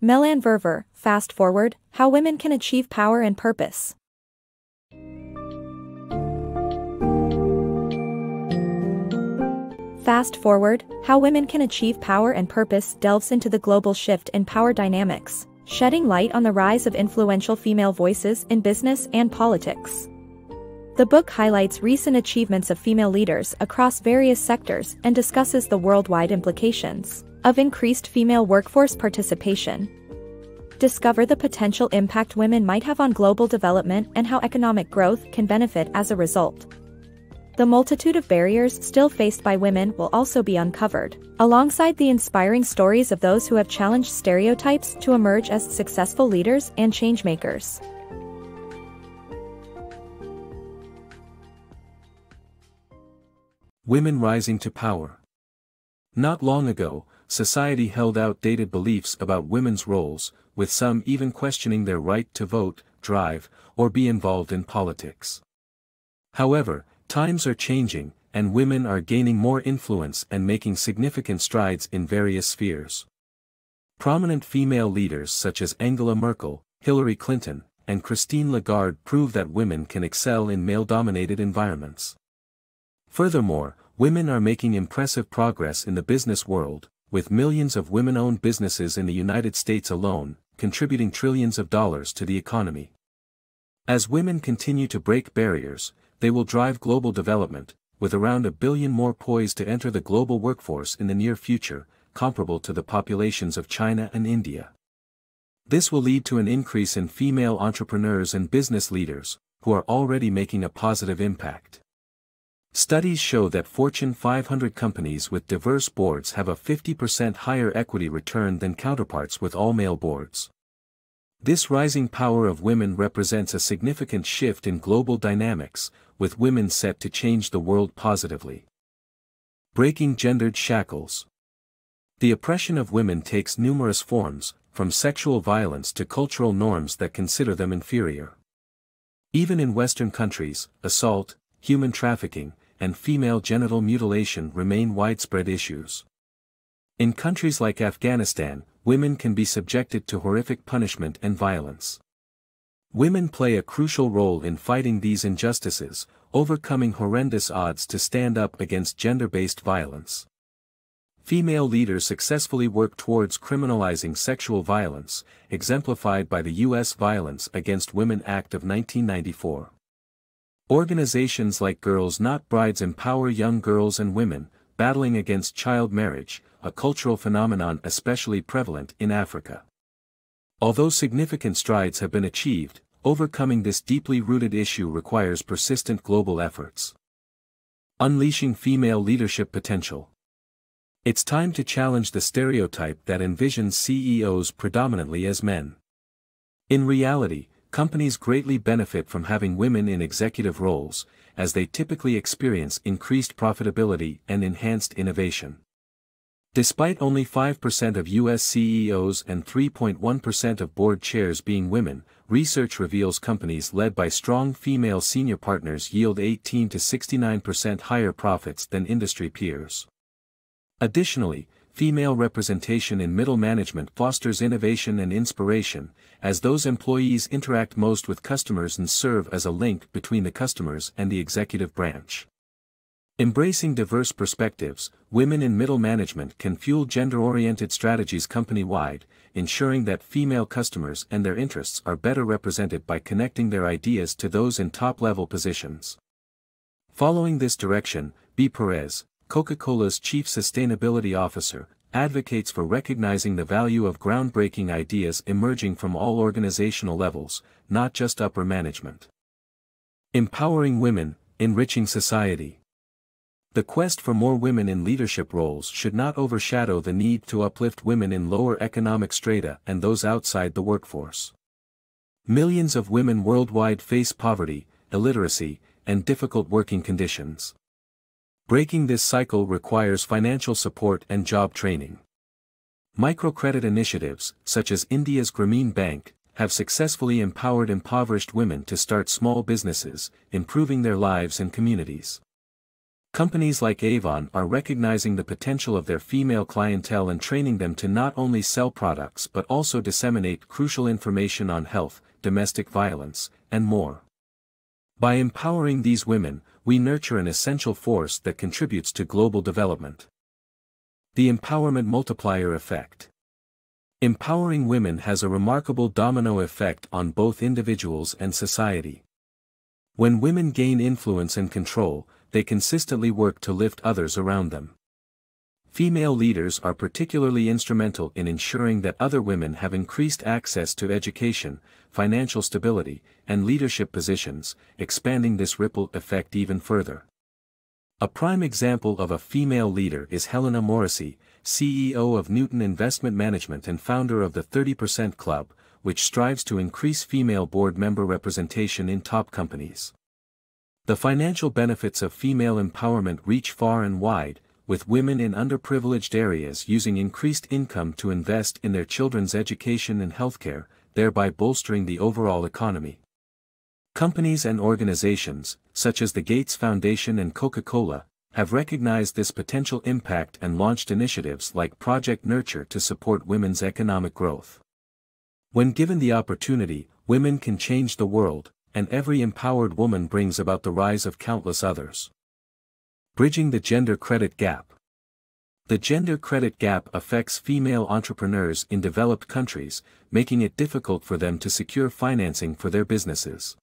Melan Verver, Fast Forward, How Women Can Achieve Power and Purpose. Fast Forward, How Women Can Achieve Power and Purpose delves into the global shift in power dynamics, shedding light on the rise of influential female voices in business and politics. The book highlights recent achievements of female leaders across various sectors and discusses the worldwide implications of increased female workforce participation. Discover the potential impact women might have on global development and how economic growth can benefit as a result. The multitude of barriers still faced by women will also be uncovered, alongside the inspiring stories of those who have challenged stereotypes to emerge as successful leaders and changemakers. Women rising to power. Not long ago, society held outdated beliefs about women's roles, with some even questioning their right to vote, drive, or be involved in politics. However, times are changing, and women are gaining more influence and making significant strides in various spheres. Prominent female leaders such as Angela Merkel, Hillary Clinton, and Christine Lagarde prove that women can excel in male-dominated environments. Furthermore, women are making impressive progress in the business world, with millions of women-owned businesses in the United States alone, contributing trillions of dollars to the economy. As women continue to break barriers, they will drive global development, with around 1 billion more poised to enter the global workforce in the near future, comparable to the populations of China and India. This will lead to an increase in female entrepreneurs and business leaders, who are already making a positive impact. Studies show that Fortune 500 companies with diverse boards have a 50% higher equity return than counterparts with all-male boards. This rising power of women represents a significant shift in global dynamics, with women set to change the world positively. Breaking gendered shackles. The oppression of women takes numerous forms, from sexual violence to cultural norms that consider them inferior. Even in Western countries, assault, human trafficking, and female genital mutilation remain widespread issues. In countries like Afghanistan, women can be subjected to horrific punishment and violence. Women play a crucial role in fighting these injustices, overcoming horrendous odds to stand up against gender-based violence. Female leaders successfully work towards criminalizing sexual violence, exemplified by the U.S. Violence Against Women Act of 1994. Organizations like Girls Not Brides empower young girls and women, battling against child marriage, a cultural phenomenon especially prevalent in Africa. Although significant strides have been achieved, overcoming this deeply rooted issue requires persistent global efforts. Unleashing female leadership potential. It's time to challenge the stereotype that envisions CEOs predominantly as men. In reality, companies greatly benefit from having women in executive roles, as they typically experience increased profitability and enhanced innovation. Despite only 5% of U.S. CEOs and 3.1% of board chairs being women, research reveals companies led by strong female senior partners yield 18 to 69% higher profits than industry peers. Additionally, female representation in middle management fosters innovation and inspiration, as those employees interact most with customers and serve as a link between the customers and the executive branch. Embracing diverse perspectives, women in middle management can fuel gender-oriented strategies company-wide, ensuring that female customers and their interests are better represented by connecting their ideas to those in top-level positions. Following this direction, Bea Perez, Coca-Cola's Chief Sustainability Officer, advocates for recognizing the value of groundbreaking ideas emerging from all organizational levels, not just upper management. Empowering women, enriching society. The quest for more women in leadership roles should not overshadow the need to uplift women in lower economic strata and those outside the workforce. Millions of women worldwide face poverty, illiteracy, and difficult working conditions. Breaking this cycle requires financial support and job training. Microcredit initiatives, such as India's Grameen Bank, have successfully empowered impoverished women to start small businesses, improving their lives and communities. Companies like Avon are recognizing the potential of their female clientele and training them to not only sell products but also disseminate crucial information on health, domestic violence, and more. By empowering these women, we nurture an essential force that contributes to global development. The empowerment multiplier effect. Empowering women has a remarkable domino effect on both individuals and society. When women gain influence and control, they consistently work to lift others around them. Female leaders are particularly instrumental in ensuring that other women have increased access to education, financial stability, and leadership positions, expanding this ripple effect even further. A prime example of a female leader is Helena Morrissey, CEO of Newton Investment Management and founder of the 30% Club, which strives to increase female board member representation in top companies. The financial benefits of female empowerment reach far and wide, with women in underprivileged areas using increased income to invest in their children's education and healthcare, thereby bolstering the overall economy. Companies and organizations, such as the Gates Foundation and Coca-Cola, have recognized this potential impact and launched initiatives like Project Nurture to support women's economic growth. When given the opportunity, women can change the world, and every empowered woman brings about the rise of countless others. Bridging the gender credit gap. The gender credit gap affects female entrepreneurs in developed countries, making it difficult for them to secure financing for their businesses.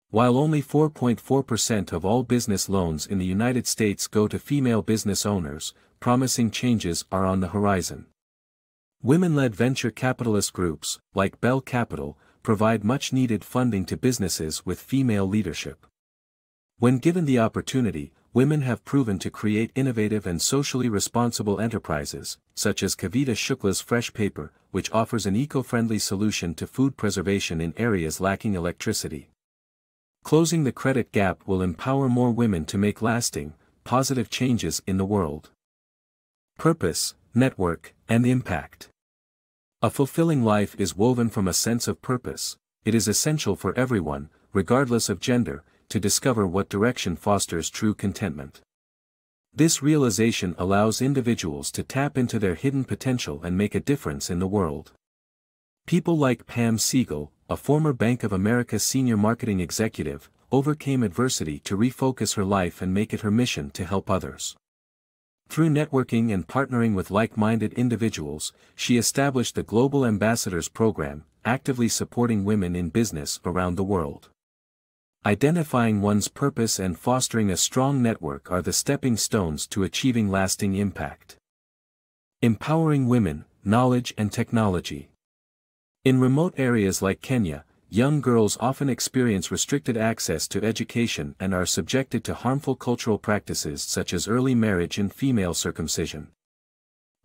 While only 4.4% of all business loans in the United States go to female business owners, promising changes are on the horizon. Women-led venture capitalist groups, like Bell Capital, provide much-needed funding to businesses with female leadership. When given the opportunity, women have proven to create innovative and socially responsible enterprises, such as Kavita Shukla's Fresh Paper, which offers an eco-friendly solution to food preservation in areas lacking electricity. Closing the credit gap will empower more women to make lasting, positive changes in the world. Purpose, network, and impact. A fulfilling life is woven from a sense of purpose. It is essential for everyone, regardless of gender, to discover what direction fosters true contentment. This realization allows individuals to tap into their hidden potential and make a difference in the world. People like Pam Siegel, a former Bank of America senior marketing executive, overcame adversity to refocus her life and make it her mission to help others. Through networking and partnering with like-minded individuals, she established the Global Ambassadors Program, actively supporting women in business around the world. Identifying one's purpose and fostering a strong network are the stepping stones to achieving lasting impact. Empowering women, knowledge and technology. In remote areas like Kenya, young girls often experience restricted access to education and are subjected to harmful cultural practices such as early marriage and female circumcision.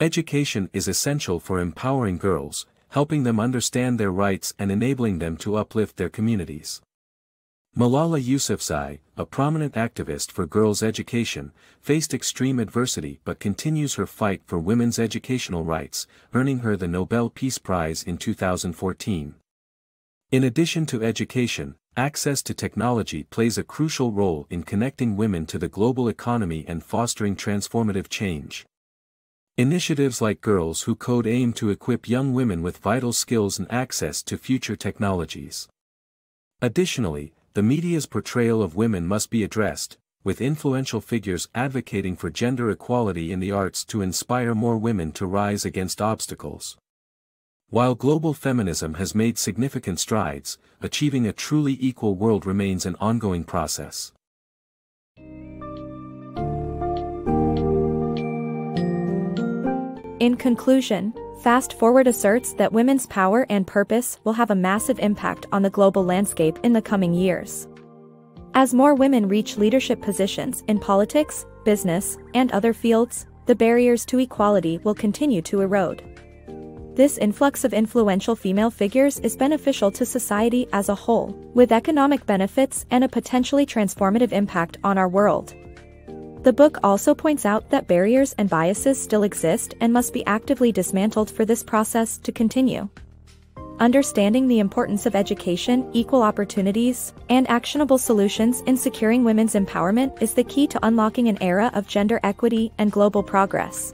Education is essential for empowering girls, helping them understand their rights and enabling them to uplift their communities. Malala Yousafzai, a prominent activist for girls' education, faced extreme adversity but continues her fight for women's educational rights, earning her the Nobel Peace Prize in 2014. In addition to education, access to technology plays a crucial role in connecting women to the global economy and fostering transformative change. Initiatives like Girls Who Code aim to equip young women with vital skills and access to future technologies. Additionally, the media's portrayal of women must be addressed, with influential figures advocating for gender equality in the arts to inspire more women to rise against obstacles. While global feminism has made significant strides, achieving a truly equal world remains an ongoing process. In conclusion, Fast Forward asserts that women's power and purpose will have a massive impact on the global landscape in the coming years. As more women reach leadership positions in politics, business, and other fields, the barriers to equality will continue to erode. This influx of influential female figures is beneficial to society as a whole, with economic benefits and a potentially transformative impact on our world. The book also points out that barriers and biases still exist and must be actively dismantled for this process to continue. Understanding the importance of education, equal opportunities, and actionable solutions in securing women's empowerment is the key to unlocking an era of gender equity and global progress.